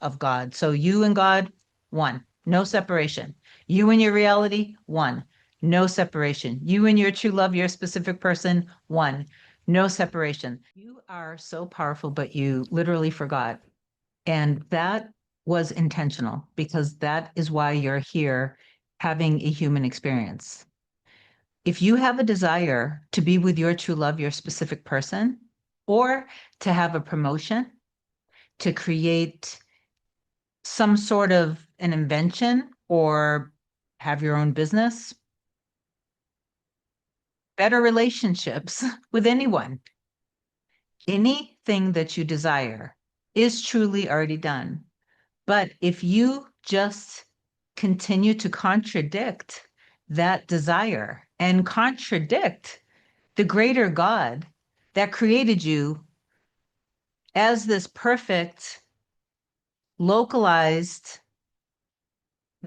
of God. So you and God, one, no separation. You and your reality, one, no separation. You and your true love, your specific person, one, no separation. You are so powerful, but you literally forgot. And that was intentional because that is why you're here having a human experience. If you have a desire to be with your true love, your specific person, or to have a promotion, to create some sort of an invention or have your own business, better relationships with anyone, anything that you desire is truly already done. But if you just continue to contradict that desire and contradict the greater God that created you as this perfect, localized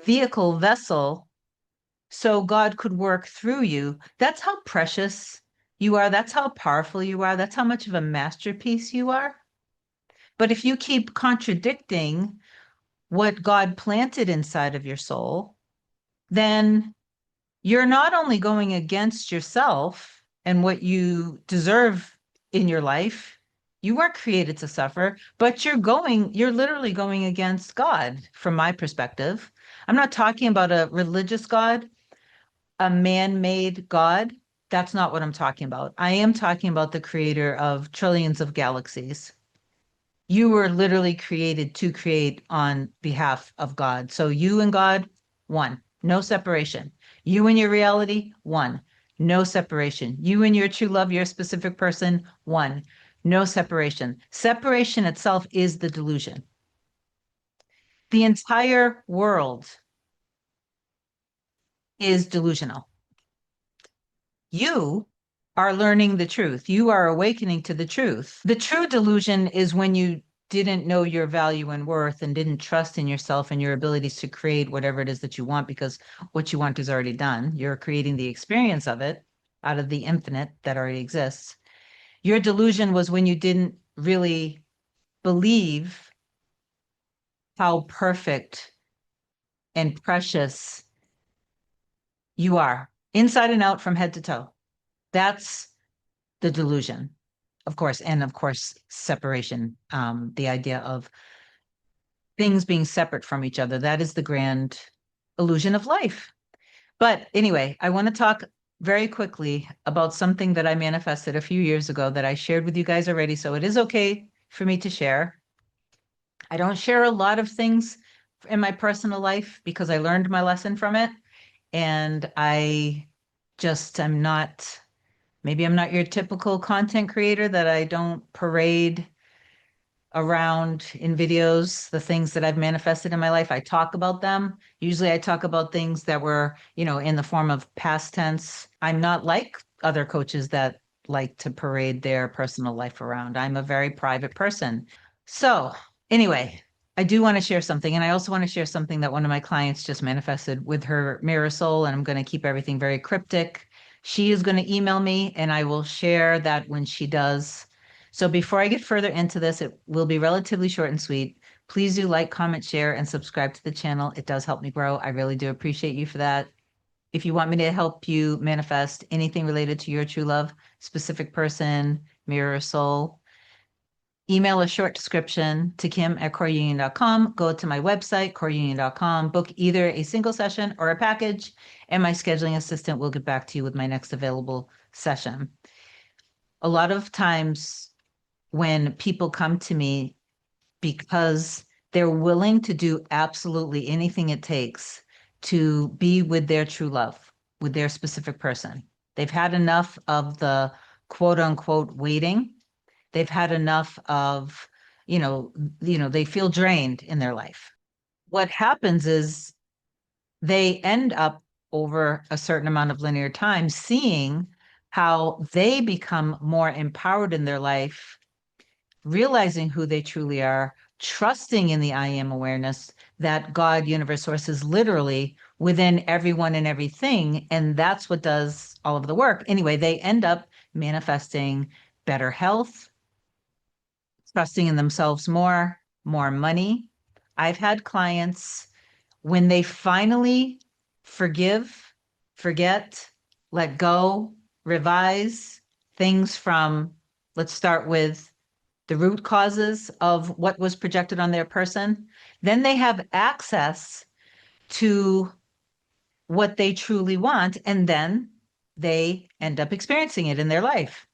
vehicle vessel so God could work through you, that's how precious you are. That's how powerful you are. That's how much of a masterpiece you are. But if you keep contradicting what God planted inside of your soul, then you're not only going against yourself and what you deserve in your life, you weren't created to suffer, but you're literally going against God from my perspective. I'm not talking about a religious God, a man-made God. That's not what I'm talking about. I am talking about the creator of trillions of galaxies. You were literally created to create on behalf of God. So you and God, one, no separation. You and your reality, one, no separation. You and your true love, your specific person, one, no separation. Separation itself is the delusion. The entire world is delusional. You are learning the truth. You are awakening to the truth. The true delusion is when you didn't know your value and worth and didn't trust in yourself and your abilities to create whatever it is that you want because what you want is already done. You're creating the experience of it out of the infinite that already exists. Your delusion was when you didn't really believe how perfect and precious you are, inside and out, from head to toe. That's the delusion, of course, and of course, separation, the idea of things being separate from each other. That is the grand illusion of life. But anyway, I want to talk very quickly about something that I manifested a few years ago that I shared with you guys already. So it is okay for me to share. I don't share a lot of things in my personal life because I learned my lesson from it. And I'm not, maybe I'm not your typical content creator that I don't parade around in videos the things that I've manifested in my life. I talk about them. Usually I talk about things that were, in the form of past tense. I'm not like other coaches that like to parade their personal life around. I'm a very private person. So, anyway, I do want to share something. And I also want to share something that one of my clients just manifested with her mirror soul. And I'm going to keep everything very cryptic. She is going to email me and I will share that when she does. So before I get further into this, it will be relatively short and sweet. Please do like, comment, share, and subscribe to the channel. It does help me grow. I really do appreciate you for that. If you want me to help you manifest anything related to your true love, specific person, mirror soul, email a short description to kim@coreunion.com. Go to my website, coreunion.com, book either a single session or a package, and my scheduling assistant will get back to you with my next available session. A lot of times when people come to me because they're willing to do absolutely anything it takes to be with their true love, with their specific person. They've had enough of the quote unquote waiting. They've had enough of, they feel drained in their life. What happens is they end up over a certain amount of linear time seeing how they become more empowered in their life, realizing who they truly are, trusting in the I am awareness that God, universe, source is literally within everyone and everything. And that's what does all of the work. Anyway, they end up manifesting better health, trusting in themselves more money, I've had clients when they finally forgive, forget, let go, revise things from, let's start with the root causes of what was projected on their person, then they have access to what they truly want, and then they end up experiencing it in their life.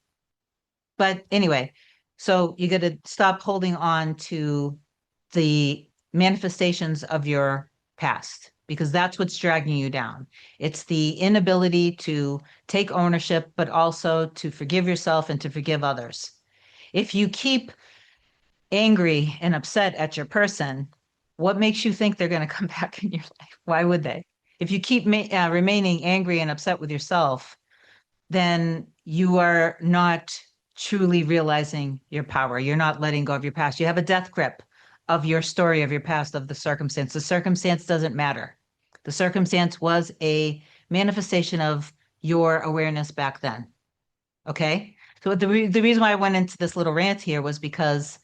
But anyway, so you got to stop holding on to the manifestations of your past because that's what's dragging you down. It's the inability to take ownership, but also to forgive yourself and to forgive others. If you keep angry and upset at your person, what makes you think they're going to come back in your life? Why would they? If you keep remaining angry and upset with yourself, then you are not truly realizing your power. You're not letting go of your past. You have a death grip of your story, of your past, of the circumstance. The circumstance doesn't matter. The circumstance was a manifestation of your awareness back then. Okay. So the reason why I went into this little rant here was because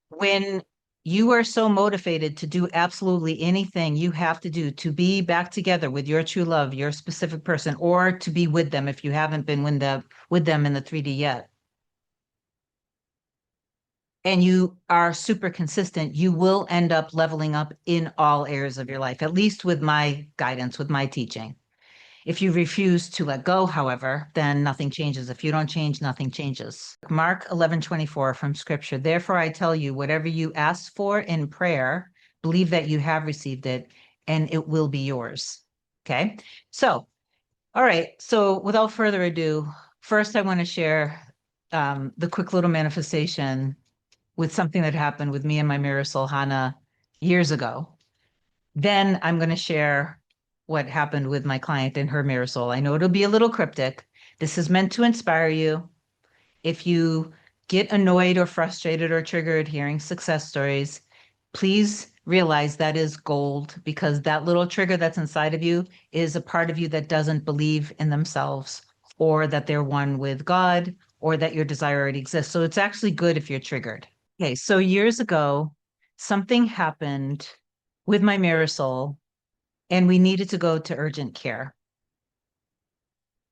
when you are so motivated to do absolutely anything you have to do to be back together with your true love, your specific person, or to be with them if you haven't been with them in the 3D yet, and you are super consistent, you will end up leveling up in all areas of your life, at least with my guidance, with my teaching. If you refuse to let go, however, then nothing changes. If you don't change, nothing changes. Mark 11:24 from scripture. Therefore, I tell you, whatever you ask for in prayer, believe that you have received it and it will be yours. Okay. So, all right. So without further ado, first I want to share the quick little manifestation with something that happened with me and my mirror soul Hannah years ago. Then I'm going to share what happened with my client and her mirror soul. I know it'll be a little cryptic. This is meant to inspire you. If you get annoyed or frustrated or triggered hearing success stories, please realize that is gold because that little trigger that's inside of you is a part of you that doesn't believe in themselves or that they're one with God or that your desire already exists. So it's actually good if you're triggered. Okay, so years ago, something happened with my mirror soul and we needed to go to urgent care.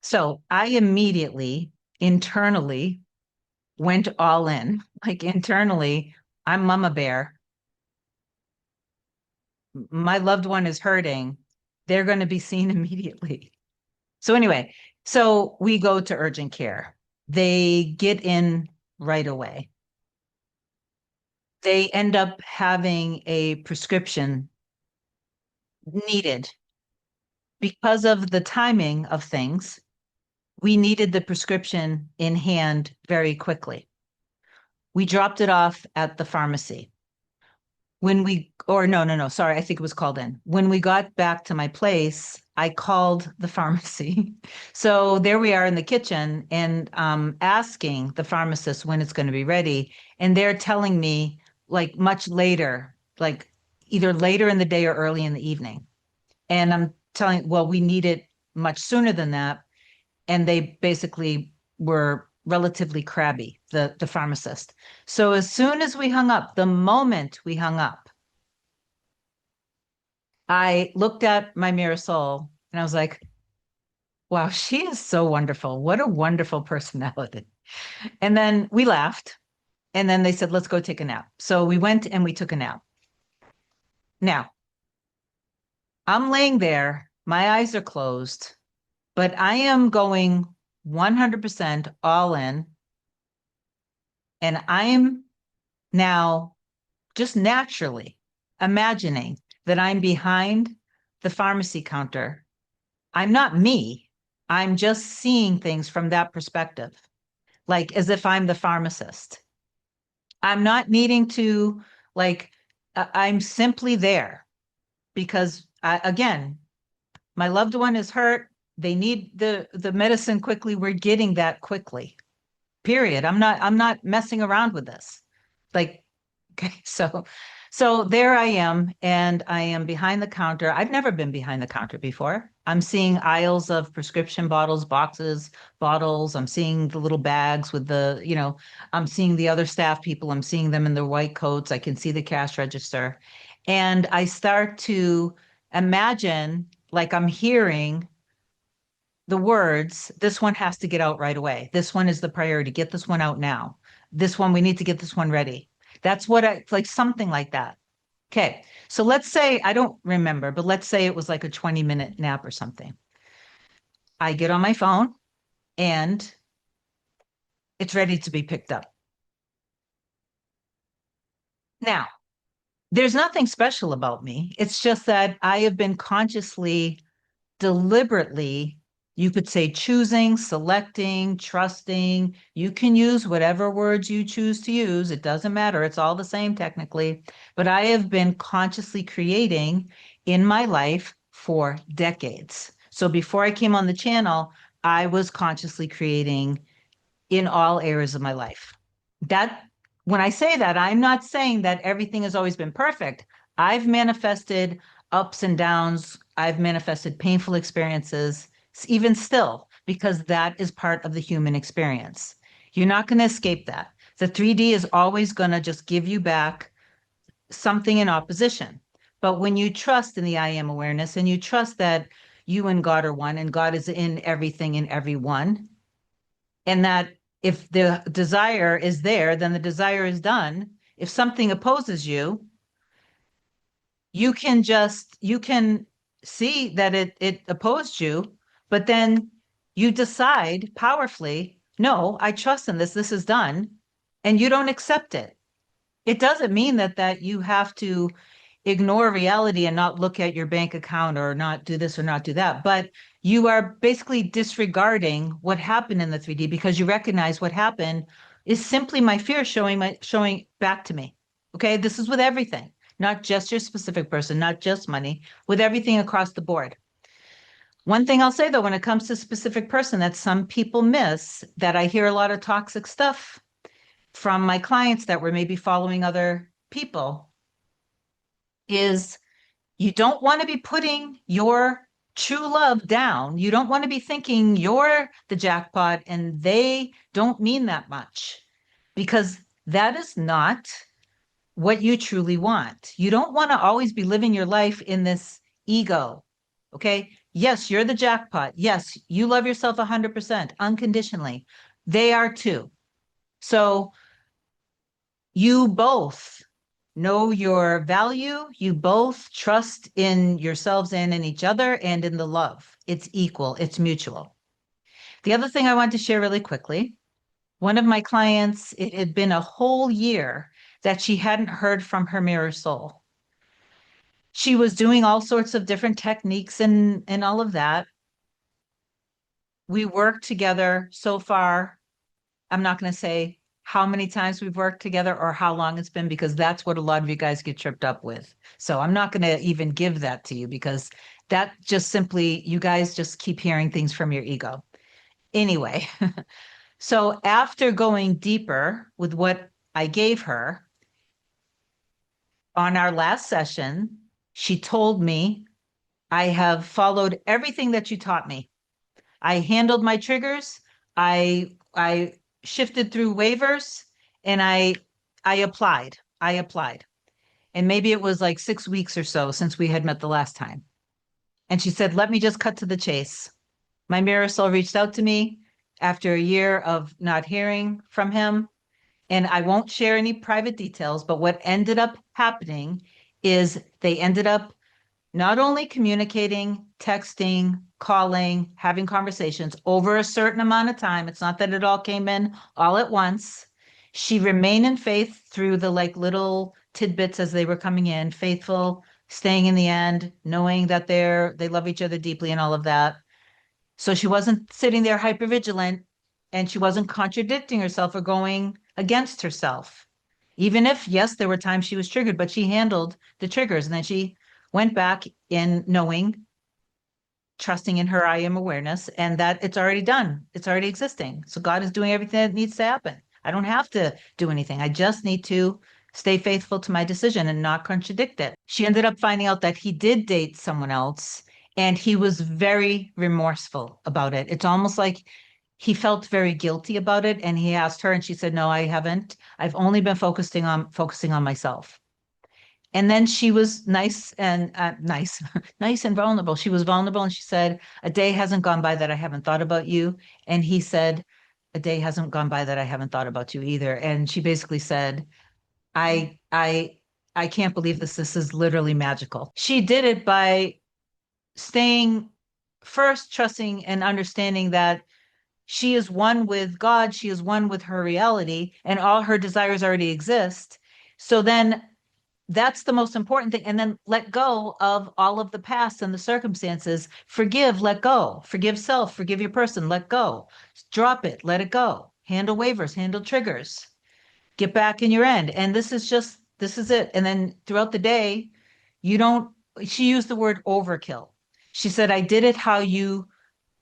So I immediately internally went all in. Like internally, I'm mama bear. My loved one is hurting. They're going to be seen immediately. So anyway, so we go to urgent care. They get in right away. They end up having a prescription needed because of the timing of things. We needed the prescription in hand very quickly. We dropped it off at the pharmacy. Or no, sorry, I think it was called in. When we got back to my place, I called the pharmacy. So there we are in the kitchen and asking the pharmacist when it's going to be ready. And they're telling me like much later, like either later in the day or early in the evening. And I'm telling, well, we need it much sooner than that. And they basically were relatively crabby, the pharmacist. So as soon as we hung up, the moment we hung up, I looked at my mirror soul and I was like, wow, she is so wonderful. What a wonderful personality. And then we laughed. And then they said, let's go take a nap. So we went and we took a nap. Now, I'm laying there, my eyes are closed, but I am going 100% all in. And I am now just naturally imagining that I'm behind the pharmacy counter. I'm not me. I'm just seeing things from that perspective, like as if I'm the pharmacist. I'm not needing to, like, I'm simply there because, again, my loved one is hurt. They need the medicine quickly. We're getting that quickly. Period. I'm not messing around with this. Like, okay, so So there I am, and I am behind the counter. I've never been behind the counter before. I'm seeing aisles of prescription bottles, boxes, bottles. I'm seeing the little bags with I'm seeing the other staff people. I'm seeing them in their white coats. I can see the cash register. And I start to imagine, like I'm hearing the words, this one has to get out right away. This one is the priority. Get this one out now. This one, we need to get this one ready. That's what like something like that. Okay. So let's say, I don't remember, but let's say it was like a 20-minute nap or something. I get on my phone and it's ready to be picked up. Now, there's nothing special about me. It's just that I have been consciously, deliberately, you could say choosing, selecting, trusting. You can use whatever words you choose to use. It doesn't matter. It's all the same technically. But I have been consciously creating in my life for decades. So before I came on the channel, I was consciously creating in all areas of my life. That when I say that, I'm not saying that everything has always been perfect. I've manifested ups and downs. I've manifested painful experiences, even still, because that is part of the human experience. You're not going to escape that. The 3D is always going to just give you back something in opposition. But when you trust in the I am awareness and you trust that you and God are one and God is in everything and everyone, and that if the desire is there, then the desire is done. If something opposes you, you can see that it opposed you, but then you decide powerfully, no, I trust in this. This is done, and you don't accept it. It doesn't mean that you have to ignore reality and not look at your bank account or not do this or not do that. But you are basically disregarding what happened in the 3D because you recognize what happened is simply my fear showing back to me. Okay, this is with everything, not just your specific person, not just money, with everything across the board. One thing I'll say though, when it comes to specific person that some people miss, that I hear a lot of toxic stuff from my clients that were maybe following other people, is you don't want to be putting your true love down. You don't want to be thinking you're the jackpot and they don't mean that much because that is not what you truly want. You don't want to always be living your life in this ego. Okay. Yes, you're the jackpot. Yes, you love yourself 100% unconditionally. They are too. So you both know your value. You both trust in yourselves and in each other and in the love. It's equal, it's mutual. The other thing I want to share really quickly, one of my clients, it had been a whole year that she hadn't heard from her mirror soul. She was doing all sorts of different techniques and all of that. We worked together so far. I'm not going to say how many times we've worked together or how long it's been because that's what a lot of you guys get tripped up with. So I'm not going to even give that to you because that just simply, you guys just keep hearing things from your ego. Anyway, so after going deeper with what I gave her on our last session, she told me, I have followed everything that you taught me. I handled my triggers. I shifted through waivers and I applied. I applied. And maybe it was like 6 weeks or so since we had met the last time. And she said, let me just cut to the chase. My mirror soul reached out to me after a year of not hearing from him. And I won't share any private details, but what ended up happening is they ended up not only communicating, texting, calling, having conversations over a certain amount of time. It's not that it all came in all at once. She remained in faith through the like little tidbits as they were coming in, faithful, staying in the end, knowing that they love each other deeply and all of that. So she wasn't sitting there hyper vigilant and she wasn't contradicting herself or going against herself. Even if, yes, there were times she was triggered, but she handled the triggers and then she went back in knowing, trusting in her I am awareness, and that it's already done. It's already existing. So God is doing everything that needs to happen. I don't have to do anything. I just need to stay faithful to my decision and not contradict it. She ended up finding out that he did date someone else and he was very remorseful about it. It's almost like he felt very guilty about it and he asked her and she said, "No, I haven't. I've only been focusing on myself." And then she was nice and nice, nice and vulnerable. She was vulnerable and she said, "A day hasn't gone by that I haven't thought about you." And he said, "A day hasn't gone by that I haven't thought about you either." And she basically said, I, I, I can't believe this. This is literally magical. She did it by staying first, trusting and understanding that she is one with God, she is one with her reality, and all her desires already exist. So then that's the most important thing. And then let go of all of the past and the circumstances. Forgive, let go. Forgive self, forgive your person, let go. Drop it, let it go. Handle waivers, handle triggers. Get back in your end. And this is it. And then throughout the day, you don't, she used the word overkill. She said, "I did it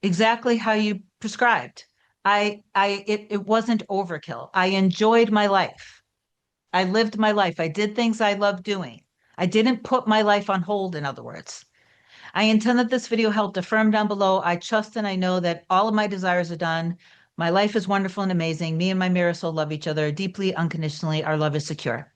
exactly how you prescribed. It wasn't overkill. I enjoyed my life. I lived my life. I did things I loved doing. I didn't put my life on hold, in other words. I intend that this video helped affirm down below. I trust and I know that all of my desires are done. My life is wonderful and amazing. Me and my Marisol love each other deeply, unconditionally. Our love is secure."